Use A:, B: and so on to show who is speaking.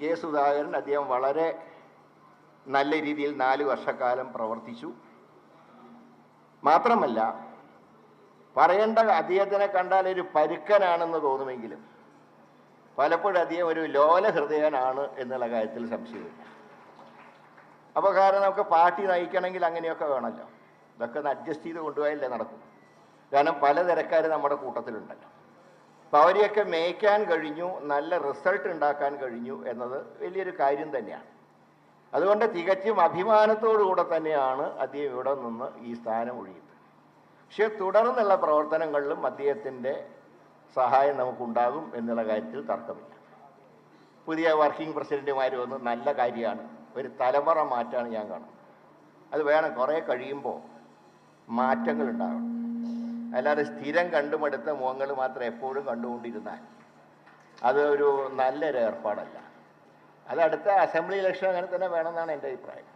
A: K Sudhakaran അദ്ദേഹം വളരെ നല്ല രീതിയിൽ 4 വർഷക്കാലം പ്രവർത്തിച്ചു. മാത്രമല്ല, പറയേണ്ട അദ്ദേഹത്തിനെ കണ്ടാൽ ഒരു പരുക്കനാണെന്ന് തോന്നുമെങ്കിലും പലപ്പോഴും അദ്ദേഹം ഒരു ലോല ഹൃദയനാണ് എന്നുള്ള കാര്യത്തിൽ സംശയമില്ല. അപ്പോൾ കാരണം നമുക്ക് പാർട്ടി നയിക്കണമെങ്കിൽ അങ്ങനെയൊക്കെ വേണമല്ലോ. ഇതൊക്കെ ഒന്ന് അഡ്ജസ്റ്റ് ചെയ്ത് കൊണ്ടുപോയാലേ നടക്കും. കാരണം പലതരക്കാർ നമ്മുടെ കൂട്ടത്തിലുണ്ടല്ലോ. അപ്പോൾ അവരെയൊക്കെ മേയ്ക്കാൻ കഴിഞ്ഞു, നല്ല റിസൾട്ട് ഉണ്ടാക്കാൻ കഴിഞ്ഞു എന്നത് വലിയൊരു കാര്യം തന്നെയാണ്. അതുകൊണ്ട് തികച്ചും അഭിമാനത്തോടുകൂടെ തന്നെയാണ് അദ്ദേഹം ഇവിടെ നിന്ന് ഈ സ്ഥാനം ഒഴിയുന്നത്. പക്ഷേ തുടർന്നുള്ള പ്രവർത്തനങ്ങളിലും അദ്ദേഹത്തിൻ്റെ സഹായം നമുക്കുണ്ടാകും എന്നുള്ള കാര്യത്തിൽ തർക്കമില്ല. പുതിയ വർക്കിംഗ് പ്രസിഡന്റുമാർ വന്ന് നല്ല കാര്യമാണ്. ഒരു തലമുറ മാറ്റാണ് ഞാൻ കാണുന്നത്. അത് വേണം, കുറേ കഴിയുമ്പോൾ മാറ്റങ്ങൾ ഉണ്ടാകണം. അല്ലാതെ സ്ഥിരം കണ്ടുമടുത്ത മുഖങ്ങൾ മാത്രം എപ്പോഴും കണ്ടുകൊണ്ടിരുന്നാൽ അതൊരു നല്ലൊരു ഏർപ്പാടല്ല. അത് അടുത്ത അസംബ്ലി ഇലക്ഷൻ അങ്ങനെ തന്നെ വേണമെന്നാണ് എൻ്റെ അഭിപ്രായം.